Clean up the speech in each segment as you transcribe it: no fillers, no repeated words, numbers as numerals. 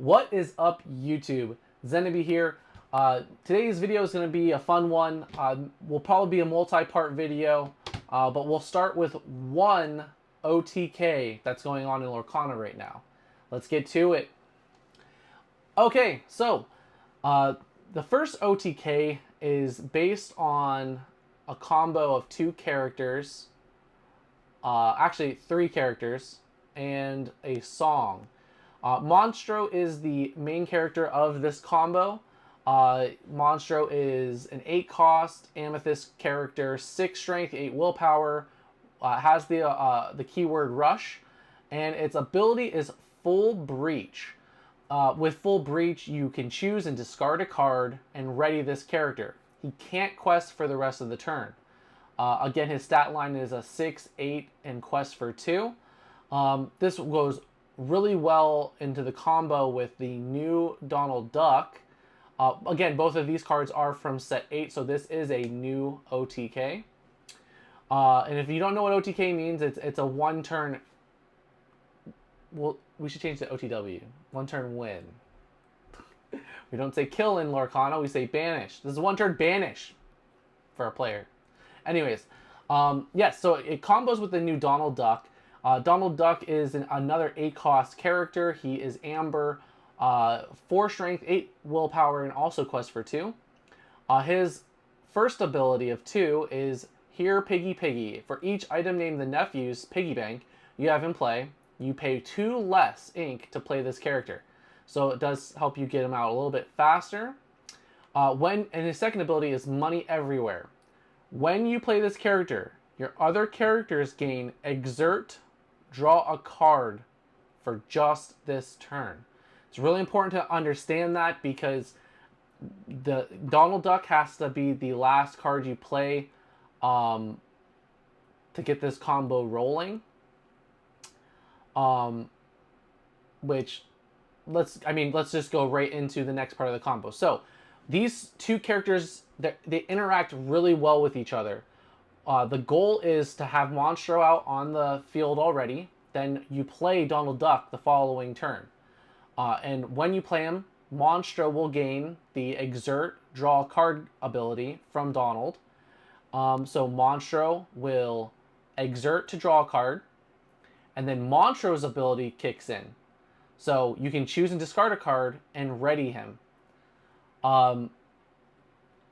What is up, YouTube? Zenobi here. Today's video is going to be a fun one. Will probably be a multi-part video, but we'll start with one OTK that's going on in Lorcana right now. Let's get to it. Okay, so the first OTK is based on a combo of two characters, actually three characters, and a song. Monstro is the main character of this combo. Monstro is an 8 cost Amethyst character, 6 strength, 8 willpower, has the keyword rush, and its ability is full breach. With full breach, you can choose and discard a card and ready this character. He can't quest for the rest of the turn. Again, his stat line is a 6, 8, and quest for 2. This goes really well into the combo with the new Donald Duck. Again, both of these cards are from set 8, so this is a new OTK. And if you don't know what OTK means, it's a one-turn... Well, we should change to OTW. One-turn win. We don't say kill in Lorcana, we say banish. This is one-turn banish for a player. Anyways, yes, so it combos with the new Donald Duck. Donald Duck is another 8 cost character. He is Amber, 4 strength, 8 willpower, and also quest for 2. His first ability of 2 is Here Piggy Piggy. For each item named the Nephew's Piggy Bank you have in play, you pay 2 less ink to play this character. So it does help you get him out a little bit faster. And his second ability is Money Everywhere. When you play this character, your other characters gain Exert, draw a card for just this turn. It's really important to understand that because the Donald Duck has to be the last card you play to get this combo rolling. Which let's just go right into the next part of the combo. So these two characters, they interact really well with each other. The goal is to have Monstro out on the field already. Then you play Donald Duck the following turn. And when you play him, Monstro will gain the Exert, draw a card ability from Donald. So Monstro will exert to draw a card. And then Monstro's ability kicks in. So you can choose and discard a card and ready him.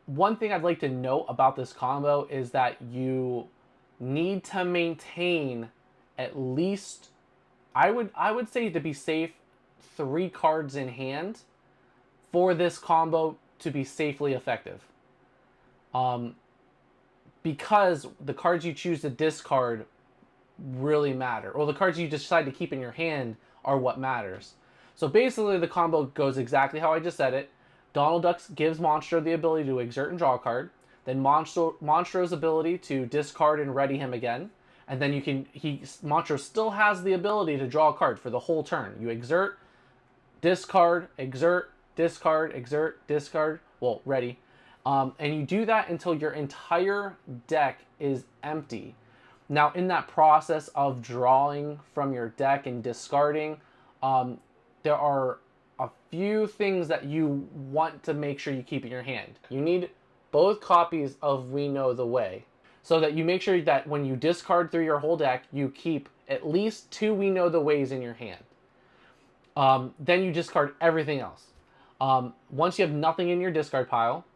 One thing I'd like to note about this combo is that you need to maintain at least, I would say to be safe, 3 cards in hand for this combo to be safely effective. Because the cards you choose to discard really matter, or the cards you decide to keep in your hand are what matters. So basically the combo goes exactly how I just said it. Donald Duck gives Monstro the ability to exert and draw a card. Then Monstro's ability to discard and ready him again. And then Monstro still has the ability to draw a card for the whole turn. You exert, discard, exert, discard, exert, discard. Well, ready. And you do that until your entire deck is empty. Now, in that process of drawing from your deck and discarding, there are a few things that you want to make sure you keep in your hand. You need both copies of We Know the Way, so that you make sure that when you discard through your whole deck, you keep at least 2 We Know the Ways in your hand. Then you discard everything else. Once you have nothing in your discard pile,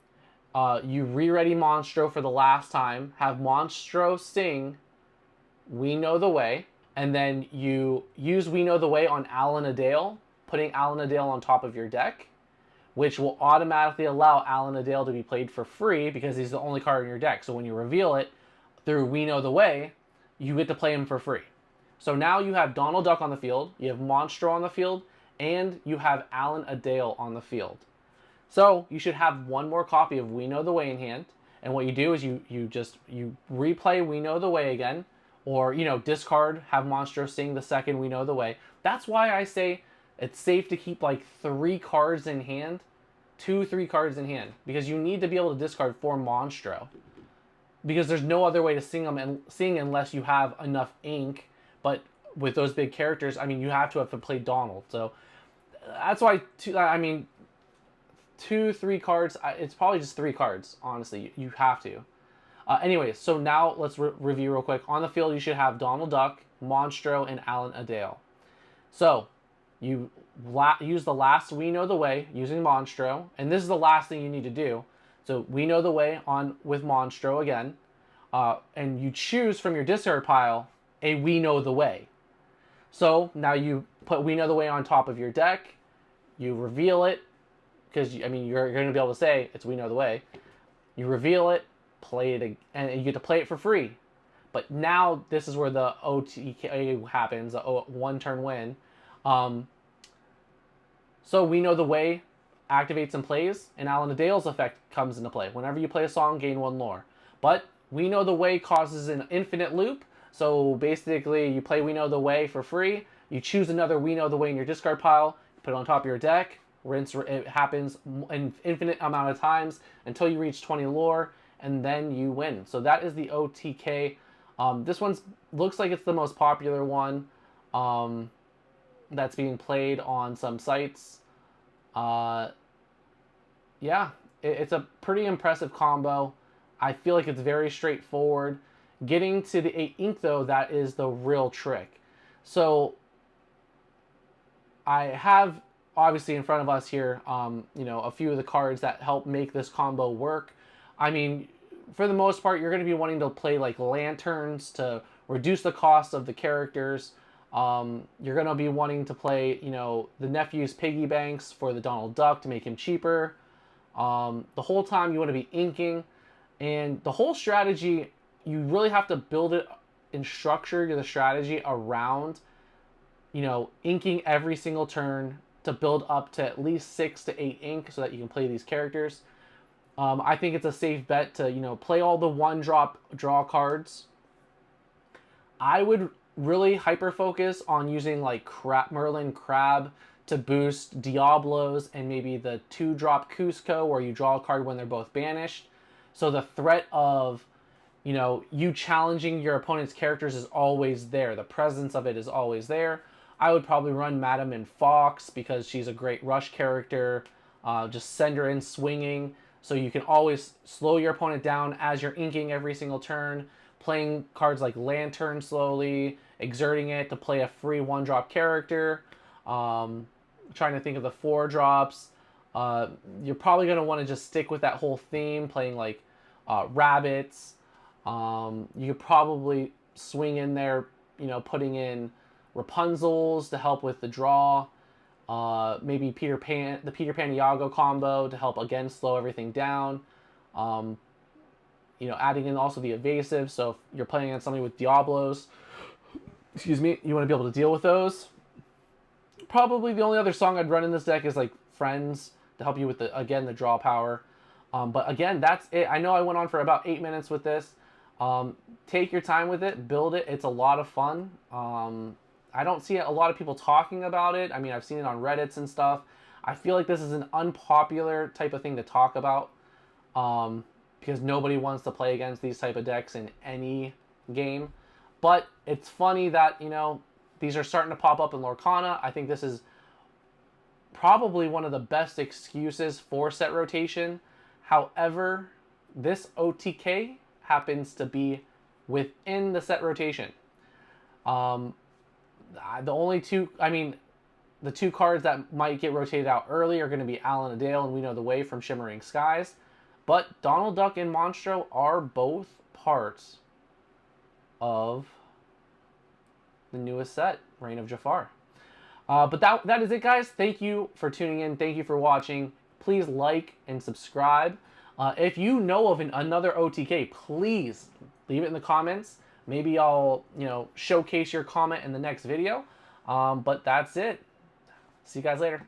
you re-ready Monstro for the last time, have Monstro sing We Know the Way, and then you use We Know the Way on Alan Adale, putting Alan Adale on top of your deck, which will automatically allow Alan Adale to be played for free because he's the only card in your deck. So when you reveal it through We Know the Way, you get to play him for free. So now you have Donald Duck on the field, you have Monstro on the field, and you have Alan Adale on the field. So you should have one more copy of We Know the Way in hand, and what you do is you replay We Know the Way again, or discard, have Monstro sing the second We Know the Way. That's why I say it's safe to keep like 3 cards in hand, 2-3 cards in hand, because you need to be able to discard for Monstro, because there's no other way to sing unless you have enough ink. But with those big characters, you have to play Donald. So that's why, I mean, 2, 3 cards, it's probably just 3 cards, honestly. You have to. Anyway, so now let's review real quick. On the field, you should have Donald Duck, Monstro, and Alan Adale. So, you use the last We Know the Way using Monstro, and this is the last thing you need to do. So, We Know the Way on with Monstro again, and you choose from your discard pile a We Know the Way. So, now you put We Know the Way on top of your deck, you reveal it, because, I mean, you're going to be able to say, it's We Know the Way. You reveal it, play it, and you get to play it for free. But now this is where the OTK happens, a one-turn win. So We Know the Way activates and plays, and Alan Adale's effect comes into play. Whenever you play a song, gain 1 lore. But We Know the Way causes an infinite loop. So basically, you play We Know the Way for free. You choose another We Know the Way in your discard pile, put it on top of your deck. Rinse. It happens an infinite amount of times until you reach 20 lore, and then you win. So that is the OTK. This one looks like it's the most popular one that's being played on some sites. Yeah, it's a pretty impressive combo. I feel like it's very straightforward. Getting to the 8 ink, though, that is the real trick. So I have, obviously, in front of us here, a few of the cards that help make this combo work. I mean, for the most part, you're going to be wanting to play like lanterns to reduce the cost of the characters. You're going to be wanting to play, the nephew's piggy banks for the Donald Duck to make him cheaper. The whole time you want to be inking. And the whole strategy, you really have to build it and structure the strategy around, inking every single turn to build up to at least 6 to 8 ink so that you can play these characters. I think it's a safe bet to, play all the 1-drop draw cards. I would really hyper-focus on using, like, Merlin Crab to boost Diablos and maybe the 2-drop Cusco where you draw a card when they're both banished. So the threat of, you challenging your opponent's characters is always there. The presence of it is always there. I would probably run Madam and Fox because she's a great rush character. Just send her in swinging. So you can always slow your opponent down as you're inking every single turn, playing cards like Lantern slowly, exerting it to play a free 1-drop character, trying to think of the 4-drops. You're probably going to want to just stick with that whole theme, playing like rabbits. You could probably swing in there, putting in Rapunzels to help with the draw. Maybe the Peter Pan Iago combo to help again slow everything down. Adding in also the evasive. So if you're playing against somebody with Diablos, you want to be able to deal with those. Probably the only other song I'd run in this deck is like Friends to help you with the draw power. But again, that's it. I know I went on for about 8 minutes with this. Take your time with it, build it. It's a lot of fun. I don't see a lot of people talking about it. I mean, I've seen it on Reddits and stuff. I feel like this is an unpopular type of thing to talk about because nobody wants to play against these type of decks in any game. But it's funny that, these are starting to pop up in Lorcana. I think this is probably one of the best excuses for set rotation. However, this OTK happens to be within the set rotation. The 2 cards that might get rotated out early are going to be Alan Adale and We Know the Way from Shimmering Skies. But Donald Duck and Monstro are both parts of the newest set, Reign of Jafar. But that is it, guys. Thank you for tuning in. Thank you for watching. Please like and subscribe. If you know of another OTK, please leave it in the comments. Maybe I'll, showcase your comment in the next video. But that's it. See you guys later.